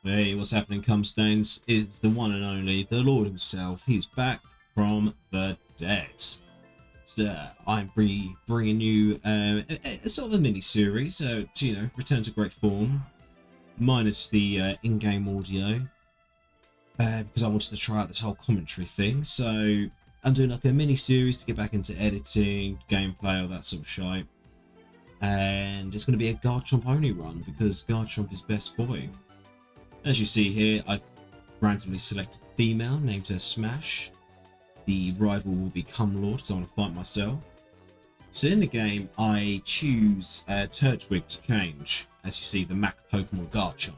Hey, what's happening, Cumstains? It's the one and only, the Lord himself. He's back from the dead. So, I'm bringing you a sort of a mini-series to, return to great form, minus the in-game audio, because I wanted to try out this whole commentary thing. So, I'm doing like a mini-series to get back into editing, gameplay, all that sort of shite. And it's going to be a Garchomp only run, because Garchomp is best boy. As you see here, I've randomly selected a female, named her Smash. The rival will be Cumlord, because I want to fight myself. So in the game, I choose Turtwig to change, as you see, the Mac Pokemon Garchomp.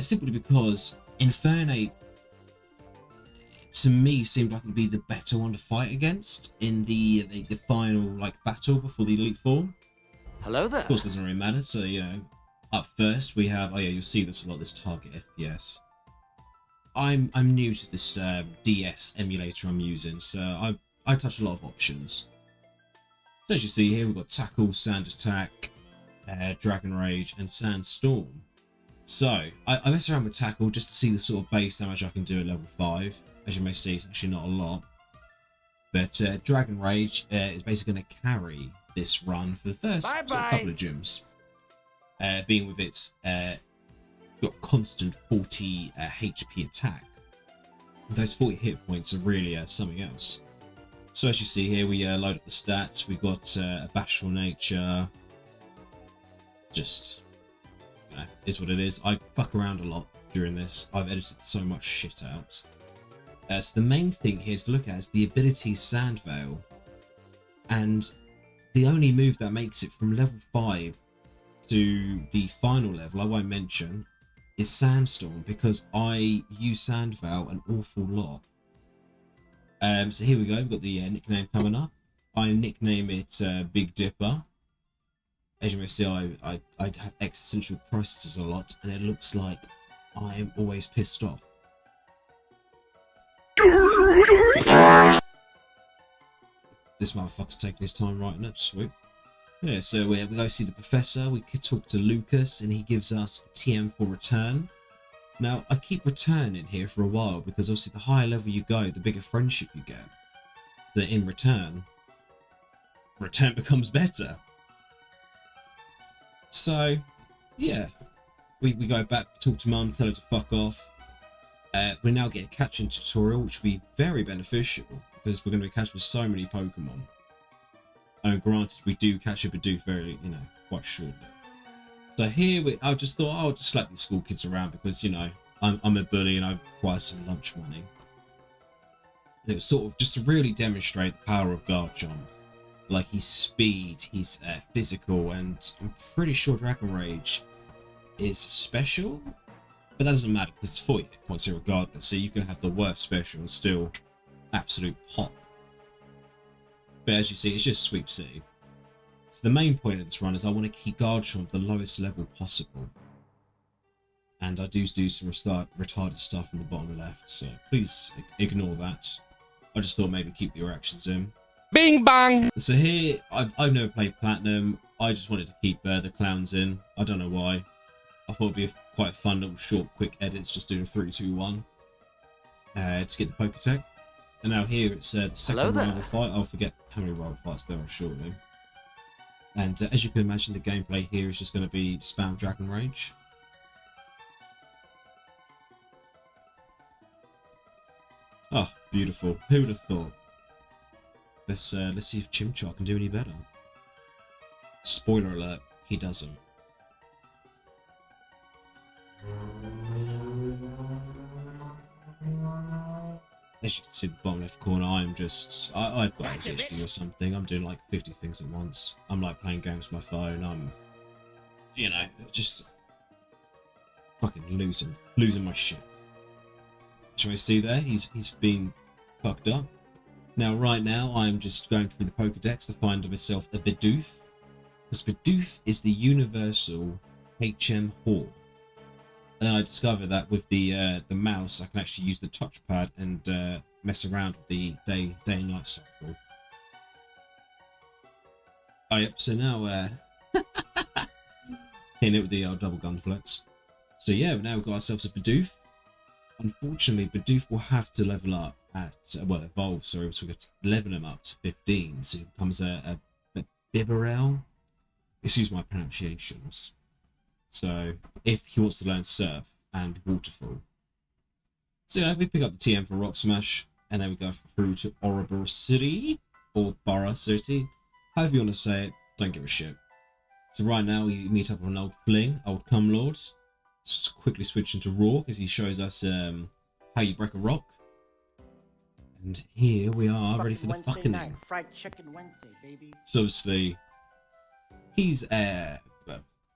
Simply because Infernape, to me, seemed like it would be the better one to fight against in the final battle before the Elite Four. Hello there. Of course, it doesn't really matter, so, up first, we have, you'll see this a lot, this target FPS. I'm new to this DS emulator I'm using, so I touch a lot of options. So as you see here, we've got Tackle, Sand Attack, Dragon Rage, and Sandstorm. So, I mess around with Tackle just to see the sort of base damage I can do at level 5. As you may see, it's actually not a lot. But Dragon Rage is basically going to carry this run for the first sort of couple of gyms. Being with its got constant 40 HP attack. And those 40 hit points are really something else. So as you see here, we load up the stats. We've got a Bashful Nature. Just, is what it is. I fuck around a lot during this. I've edited so much shit out. So the main thing here to look at is the ability Sand Veil. And the only move that makes it from level 5 to the final level, I won't mention, is Sandstorm, because I use Sand Veil an awful lot. So here we go, we've got the nickname coming up. I nickname it Big Dipper. As you may see, I have existential crises a lot, and it looks like I'm always pissed off. This motherfucker's taking his time writing up, sweet. Yeah, so we go see the professor, we could talk to Lucas, and he gives us TM for return. Now, I keep return in here for a while, because obviously the higher level you go, the bigger friendship you get. So in return becomes better. So, yeah, we go back, talk to Mum, tell her to fuck off. We now get a catching tutorial, which will be very beneficial, because we're going to be catching so many Pokemon. Granted, we do catch a Bidoof very, quite shortly. So here, I just thought I'll just slap these school kids around because, I'm a bully and I require some lunch money. And it was sort of just to really demonstrate the power of Garchomp. Like his speed, his physical, and I'm pretty sure Dragon Rage is special. But that doesn't matter because it's 40 hit points here regardless. So you can have the worst special and still absolute pop. But as you see, it's just Sweep City. So the main point of this run is I want to keep Garchomp the lowest level possible. And I do some retarded stuff in the bottom left, so please ignore that. I just thought maybe keep your actions in. Bing bang! So here, I've never played Platinum. I just wanted to keep the clowns in. I don't know why. I thought it'd be quite a fun little short, quick edits, just doing a 3, 2, 1. To get the Poketech. And now here it's the second rival fight. I'll forget how many rival fights there are shortly. And as you can imagine, the gameplay here is just going to be spam Dragon Rage. Oh, beautiful. Who would have thought? Let's see if Chimchar can do any better. Spoiler alert, he doesn't. As you can see in the bottom left corner, I've got ADHD or something. I'm doing like 50 things at once. I'm like playing games with my phone. I'm, just fucking losing my shit. Shall we see there? He's been fucked up. Now, right now, I'm just going through the Pokedex to find myself a Bidoof. Because Bidoof is the universal HM Hall. And then I discovered that with the mouse, I can actually use the touchpad and mess around with the day and night cycle. Oh, yep. So now, hitting it with the double gun flex. So yeah, now we've got ourselves a Bidoof. Unfortunately, Bidoof will have to level up at, well, evolve, sorry, so we've got to level him up to 15, so he becomes a Bibarel. Excuse my pronunciations. So, if he wants to learn Surf and Waterfall. So, you know, we pick up the TM for Rock Smash, and then we go through to Orobor City, or Borough City. However you want to say it, don't give a shit. So right now, we meet up with an old fling, old Cumlord. Quickly switch into Raw, because he shows us how you break a rock. And here we are, ready for the fucking night, fried chicken Wednesday, baby. So obviously, he's got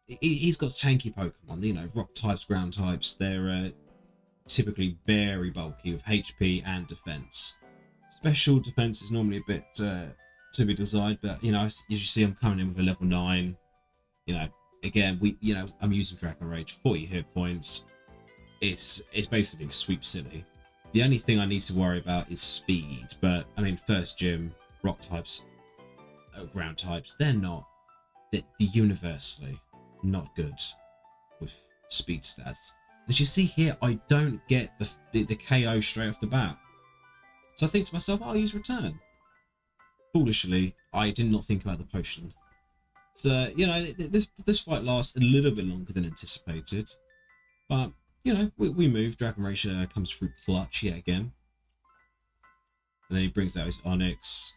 tanky Pokemon. You know, rock types, ground types. They're typically very bulky with HP and defense. Special defense is normally a bit to be desired, but you know, as you see, I'm coming in with a level 9. You know, again, I'm using Dragon Rage, 40 hit points. It's basically Sweep City. The only thing I need to worry about is speed, but I mean, first gym, rock types, ground types, they're universally not good with speed stats. As you see here, I don't get the KO straight off the bat. So I think to myself, I'll use Return. Foolishly, I did not think about the potion. So, you know, this fight lasts a little bit longer than anticipated. But, you know, we move. Dragon Rage comes through clutch yet again. And then he brings out his Onyx.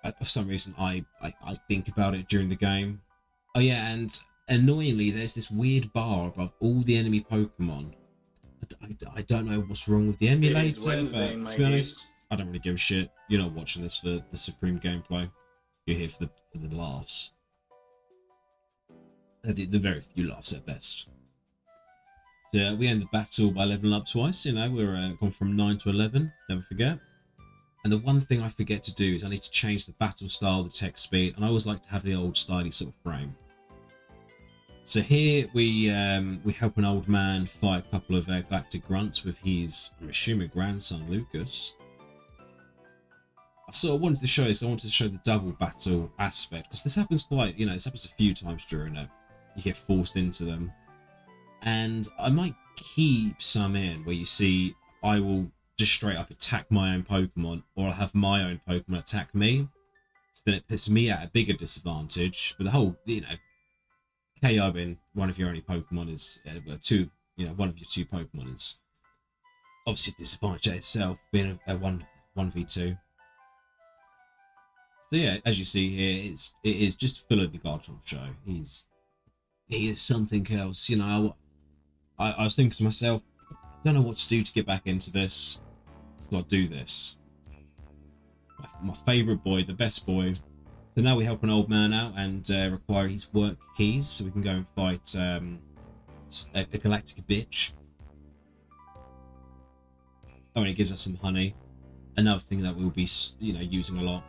For some reason, I think about it during the game. Oh yeah, and annoyingly, there's this weird bar above all the enemy Pokemon. I don't know what's wrong with the emulator, but to be honest, I don't really give a shit. You're not watching this for the supreme gameplay. You're here for the laughs. The very few laughs at best. So we end the battle by leveling up twice. You know, we're gone from 9 to 11. Never forget. And the one thing I forget to do is I need to change the battle style, the text speed, and I always like to have the old styly sort of frame. So here we help an old man fight a couple of galactic grunts with his, I'm assuming, grandson Lucas. I sort of wanted to show this. I wanted to show the double battle aspect because this happens this happens a few times during it. You get forced into them, and I might keep some in where you see I will just straight up attack my own Pokemon, or I'll have my own Pokemon attack me. So then it puts me at a bigger disadvantage. But the whole, KOing one of your only Pokemon is one of your two Pokemon is obviously a disadvantage at itself, being a 1v2. So yeah, as you see here, it is just full of the Garchomp show. He is something else. You know, I was thinking to myself, I don't know what to do to get back into this, so I'll do this. My favourite boy, the best boy. So now we help an old man out and require his work keys so we can go and fight a galactic bitch. Oh, and he gives us some honey. Another thing that we'll be, using a lot.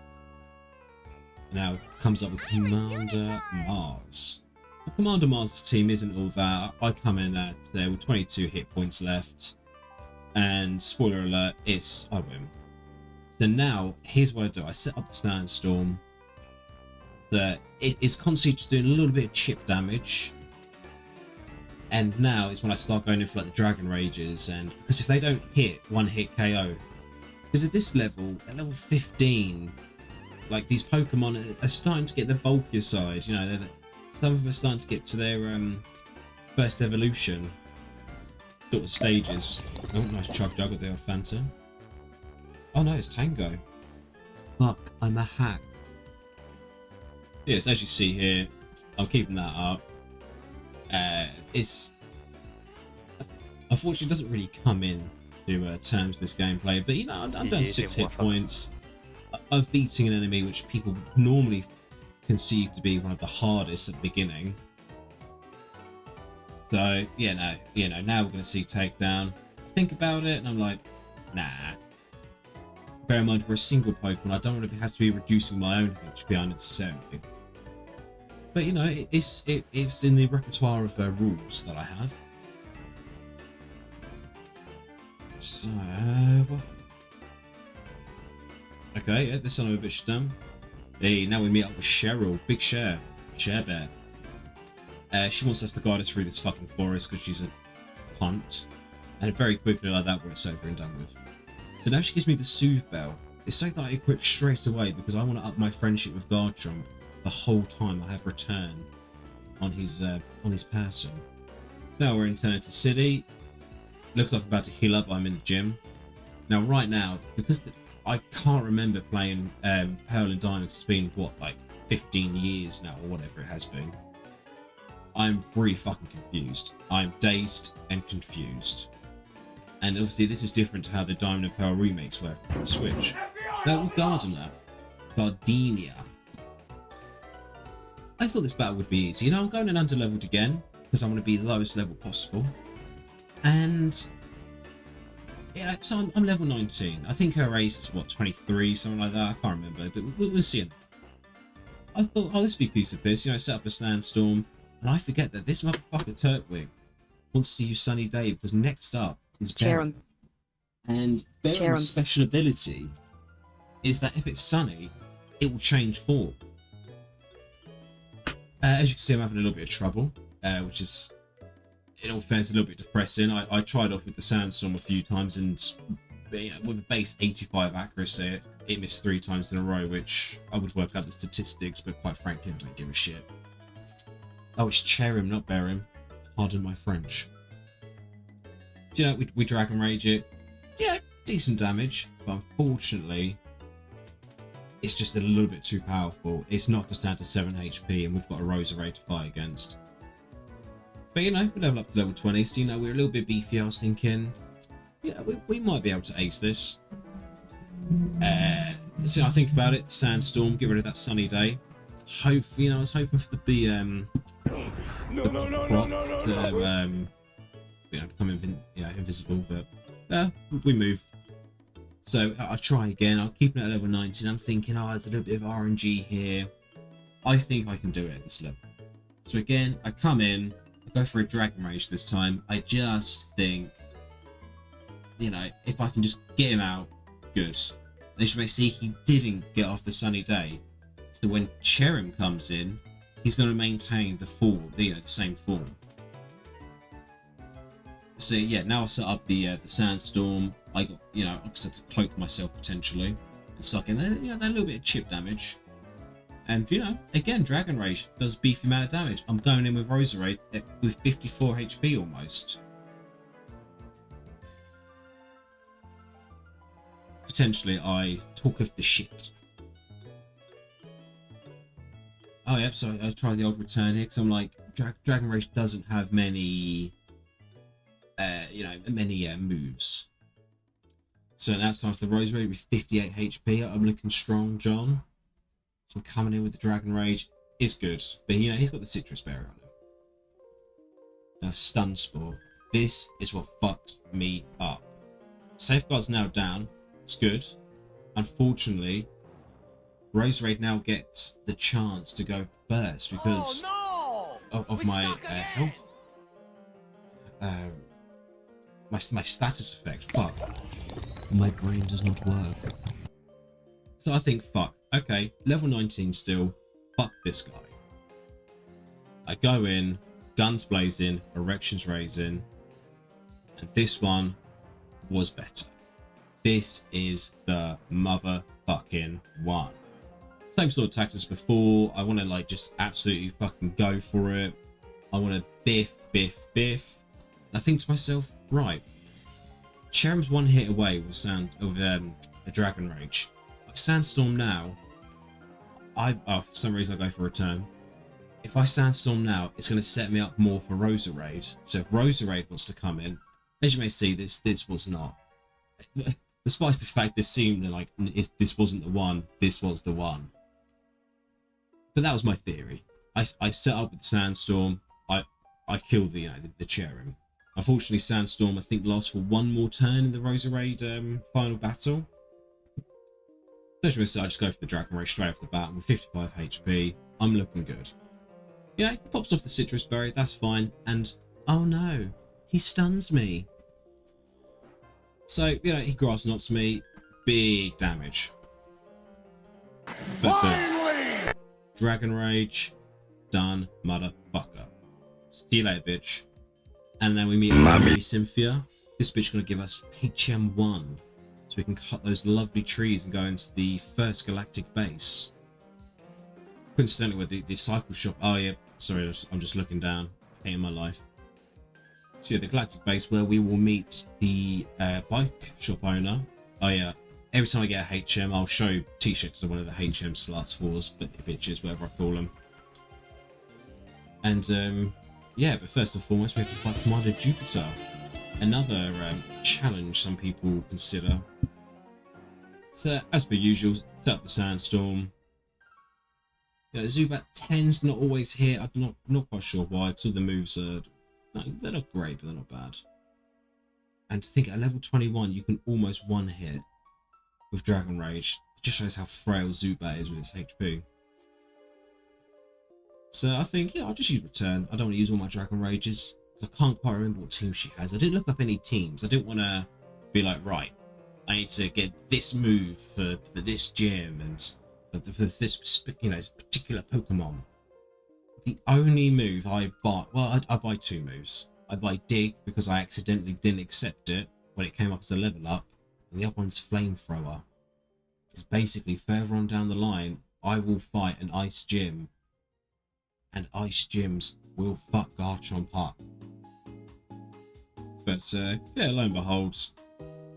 Now comes up with Commander Mars. Well, Commander Mars' team isn't all that. I come in at with 22 hit points left, and spoiler alert, I win. So now here's what I do: I set up the Sandstorm. So it's constantly just doing a little bit of chip damage, and now is when I start going in for like the Dragon Rages, and because if they don't hit, one hit KO. Because at this level, at level 15. Like, these Pokemon are starting to get the bulkier side, some of them are starting to get to their first evolution sort of stages. Oh, nice Chug Jug with the old Phantom. Oh no, it's Tango. Fuck, I'm a hack. Yes, as you see here, I'm keeping that up. It's unfortunately it doesn't really come in to terms of this gameplay, but I'm done 6 hit points. Of beating an enemy which people normally conceive to be one of the hardest at the beginning. So now we're going to see takedown. Think about it, and I'm like, nah. Bear in mind, we're a single Pokemon. I don't want to have to be reducing my own HP unnecessarily. But it's in the repertoire of rules that I have. So. Okay, yeah, this son of a bitch is done. Hey, now we meet up with Cheryl, Big Cher Bear. She wants us to guide us through this fucking forest because she's a cunt. And very quickly like that, it's over and done with. So now she gives me the Soothe Bell. It's something that I equip straight away because I want to up my friendship with Garchomp the whole time I have Return on his person. So now we're in Eternity City. Looks like I'm about to heal up. I'm in the gym. Now, right now, because I can't remember playing Pearl and Diamond, it's been, what, like 15 years now, or whatever it has been. I'm really fucking confused. I'm dazed and confused. And obviously, this is different to how the Diamond and Pearl remakes work on the Switch. Now, with Gardenia. I thought this battle would be easy. You know, I'm going in under-leveled again, because I want to be the lowest level possible. And yeah, so I'm level 19. I think her race is what, 23, something like that. I can't remember, but we'll see. I thought, oh, this would be a piece of piss. You know, set up a sandstorm, and I forget that this motherfucker Turtwig wants to use Sunny Day because next up is Baron. And Baron's special ability is that if it's sunny, it will change form. As you can see, I'm having a little bit of trouble, which is, in all fairness, a little bit depressing. I tried off with the sandstorm a few times, and with a base 85 accuracy, it missed 3 times in a row, which I would work out the statistics, but quite frankly, I don't give a shit. Oh, it's Cherim, not Berim. Pardon my French. So, you know, we Dragon Rage it. Yeah, decent damage, but unfortunately, it's just a little bit too powerful. It's knocked us down to 7 HP, and we've got a Roserade to fight against. But, you know, we level up to level 20, so, you know, we're a little bit beefy. I was thinking, yeah, we might be able to ace this. So I think about it, Sandstorm, get rid of that Sunny Day. Hopefully, you know, I was hoping for the become invisible, but we move. So I'll try again. I'll keep it at level 19. I'm thinking, oh, there's a little bit of RNG here. I think I can do it at this level. So again, I come in, I go for a Dragon Rage this time. I just think, you know, if I can just get him out, good. And as you may see, he didn't get off the Sunny Day. So when Cherim comes in, he's going to maintain the form, the same form. So yeah, now I set up the Sandstorm. I got, you know, I just had to cloak myself potentially and suck in there. Yeah, that little bit of chip damage. And you know, again, Dragon Rage does a beefy amount of damage. I'm going in with Roserade with 54 HP almost. Potentially, I talk of the shit. Oh yeah, so I tried the old return here because I'm like, Dragon Rage doesn't have many, moves. So now it's time for the Roserade with 58 HP. I'm looking strong, John. So I'm coming in with the Dragon Rage. It's good, but you know he's got the Citrus Berry on him. Now Stun Spore. This is what fucks me up. Safeguard's now down. It's good. Unfortunately, Roserade now gets the chance to go first because of my health. My status effect. Fuck. My brain does not work. So I think, fuck. Okay, level 19 still. Fuck this guy. I go in, guns blazing, erections raising, and this one was better. This is the motherfucking one. Same sort of tactics before. I want to like just absolutely fucking go for it. I want to biff. And I think to myself, right, Cherim's one hit away with a Dragon Rage. Like Sandstorm now, for some reason I go for Return. If I Sandstorm now, it's going to set me up more for Roserade. So if Roserade wants to come in, as you may see, this was not. Despite the fact this seemed like this wasn't the one, this was the one. But that was my theory. I set up with the Sandstorm. I killed the Cherim. Unfortunately, Sandstorm I think lasts for one more turn in the Roserade final battle. So I just go for the Dragon Rage straight off the bat with 55 HP. I'm looking good. You know, he pops off the Citrus Berry. That's fine. And oh no, he stuns me. So, you know, he grass knots me. Big damage. But Dragon Rage. Done, motherfucker. See you later, bitch. And then we meet Mommy Cynthia. This bitch gonna give us HM1. So we can cut those lovely trees and go into the first galactic base. Coincidentally with the cycle shop. Oh yeah, sorry, I'm just looking down. Hating my life. So yeah, the galactic base where we will meet the bike shop owner. Oh yeah, every time I get a HM, I'll show t-shirts of one of the HM sluts, whores, bitches, whatever I call them. And yeah, but first and foremost, we have to fight Commander Jupiter. Another challenge some people consider. So, as per usual, set up the sandstorm. You know, Zubat tends to not always hit. I'm not quite sure why, because all the moves are... No, they're not great, but they're not bad. And to think at level 21, you can almost one-hit with Dragon Rage. It just shows how frail Zubat is with its HP. So I think, yeah, I'll just use Return. I don't want to use all my Dragon Rages, because I can't quite remember what team she has. I didn't look up any teams. I didn't want to be like, right, I need to get this move for this gym and for this, you know, particular Pokemon. The only move I buy, well, I buy two moves. I buy Dig because I accidentally didn't accept it when it came up as a level up, and the other one's Flamethrower. It's basically further on down the line, I will fight an Ice Gym, and Ice Gyms will fuck Garchomp up. But yeah, lo and behold,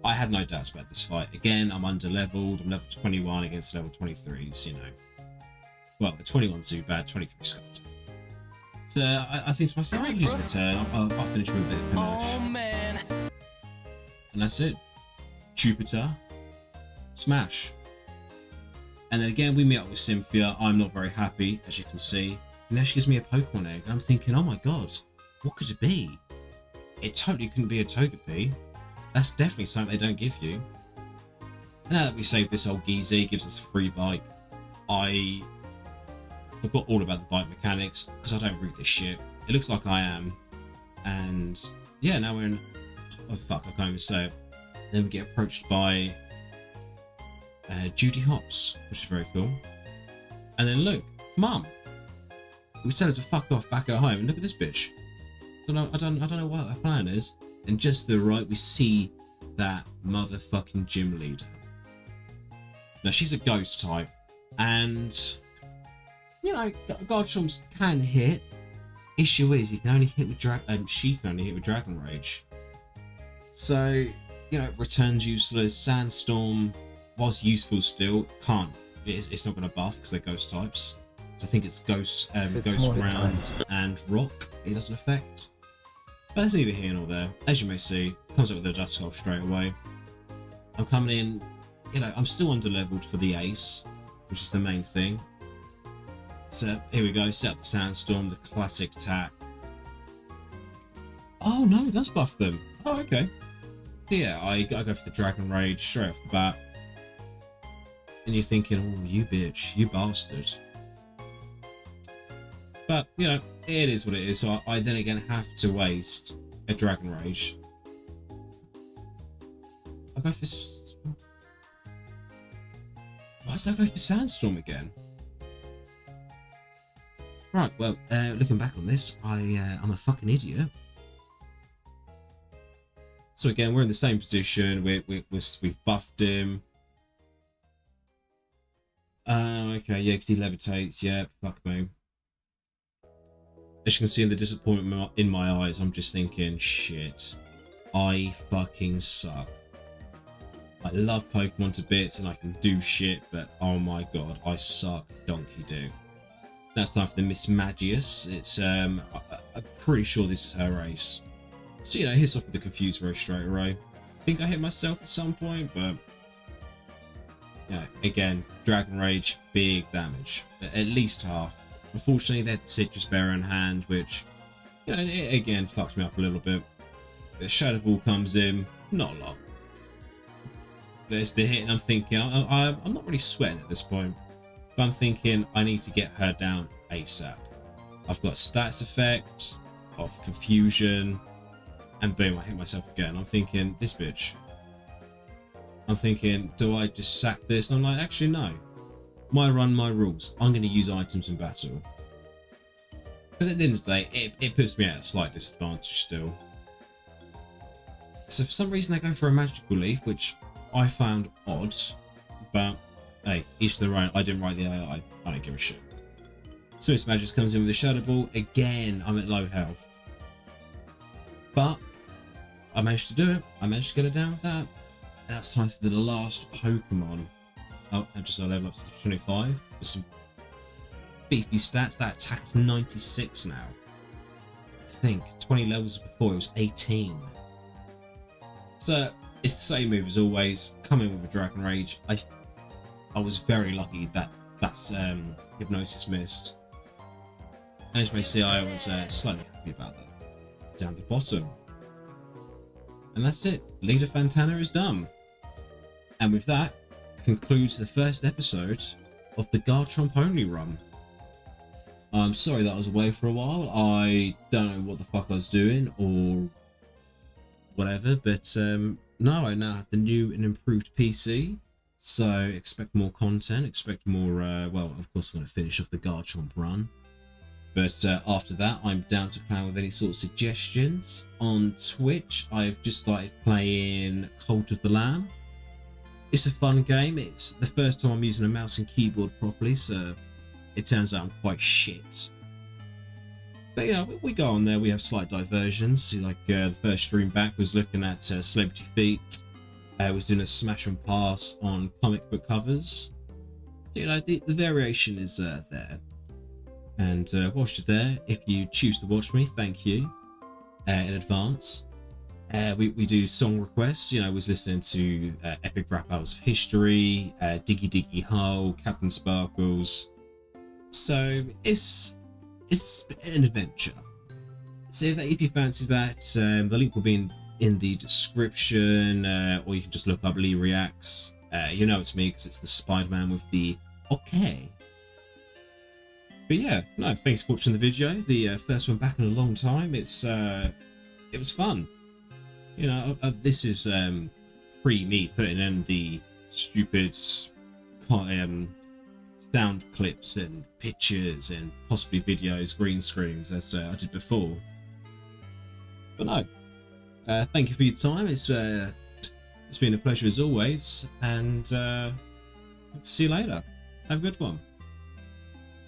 I had no doubts about this fight. Again, I'm under-leveled. I'm level 21 against level 23s, you know. Well, 21 Zubat, 23 Skeleton. So I think to myself, I'll use Return. I'll finish with a bit of panache. Oh man. And that's it. Jupiter. Smash. And then again, we meet up with Cynthia. I'm not very happy, as you can see. And now she gives me a Pokemon egg. And I'm thinking, oh my god, what could it be? It totally couldn't be a Togepi. That's definitely something they don't give you. Now that we saved this old Geezy, gives us a free bike. I forgot all about the bike mechanics because I don't read this shit. It looks like I am. And yeah, now we're in... Oh fuck, I can't even say it. Then we get approached by Judy Hopps, which is very cool. And then look, Mum. We tell her to fuck off back at home, and look at this bitch. I don't know what her plan is. And just to the right, we see that motherfucking gym leader. Now she's a ghost type, and you know, Garchomps can hit. Issue is, you can only hit with she can only hit with Dragon Rage. So, you know, Return's useless. Sandstorm, whilst useful still, can't. It's not going to buff because they're ghost types. So I think it's Ghost Ground and Rock it doesn't affect. But that's neither here nor there. As you may see, comes up with a Dust Skull straight away. I'm coming in, you know, I'm still under-leveled for the Ace, which is the main thing. So here we go, set up the Sandstorm, the classic attack. Oh no, it does buff them. Oh, okay. So yeah, I go for the Dragon Rage straight off the bat. And you're thinking, oh, you bitch, you bastard. But, you know, it is what it is, so I then again have to waste a Dragon Rage. I go for... Why did I go for Sandstorm again? Right, well, looking back on this, I'm a fucking idiot. So again, we're in the same position, we've buffed him. Okay, yeah, because he levitates, yeah, fuck me. As you can see in the disappointment in my eyes, I'm just thinking, shit, I fucking suck. I love Pokemon to bits and I can do shit, but oh my god, I suck donkey do. Now it's time for the Miss Magius. It's I'm pretty sure this is her race. So, you know, hits off with the Confused Ray straight away. I think I hit myself at some point, but yeah, again, Dragon Rage, big damage. At least half. Unfortunately, they had the Citrus Bearer in hand, which, you know, it again fucks me up a little bit. The Shadow Ball comes in, not a lot. There's the hit, and I'm thinking, I'm not really sweating at this point, but I'm thinking I need to get her down ASAP. I've got stats effect of confusion, and boom, I hit myself again. I'm thinking, this bitch. I'm thinking, do I just sack this? And I'm like, actually, no. My run, my rules. I'm going to use items in battle. Because at the end of the day, it puts me at a slight disadvantage still. So for some reason they go for a magical leaf, which I found odd. But hey, each to their own. I didn't write the AI. I don't give a shit. Swiss Magic comes in with a Shadow Ball. Again, I'm at low health. But I managed to do it. I managed to get it down with that. Now it's time for the last Pokemon. Oh, I've just leveled up to 25 with some beefy stats. That attack's 96 now. I think 20 levels before it was 18. So it's the same move as always. Come in with a Dragon Rage. I was very lucky that that's Hypnosis missed. And as you may see, I was slightly happy about that. Down the bottom. And that's it. Leader Fantana is done. And with that, concludes the first episode of the Garchomp only run. I'm sorry that I was away for a while. I don't know what the fuck I was doing or whatever, but no, I now have the new and improved PC. So expect more content, expect more, well, of course I'm going to finish off the Garchomp run. But after that, I'm down to play with any sort of suggestions. On Twitch, I've just started playing Cult of the Lamb. It's a fun game. It's the first time I'm using a mouse and keyboard properly, so it turns out I'm quite shit. But you know, we go on there, we have slight diversions. See, like the first stream back was looking at Celebrity Feet. Was doing a smash and pass on comic book covers. So, you know, the variation is there. And whilst you're there, if you choose to watch me, thank you in advance. We do song requests. You know, I was listening to Epic Rap Battles of History, Diggy Diggy Hull, Captain Sparkles. So it's an adventure. So if you fancy that, the link will be in the description, or you can just look up Lee Reacts. You know it's me because it's the Spider-Man with the okay. But yeah, no, thanks for watching the video. The first one back in a long time. It was fun. You know, this is pre me putting in the stupid sound clips and pictures and possibly videos, green screens as I did before. But no, thank you for your time. It's been a pleasure as always, and see you later. Have a good one.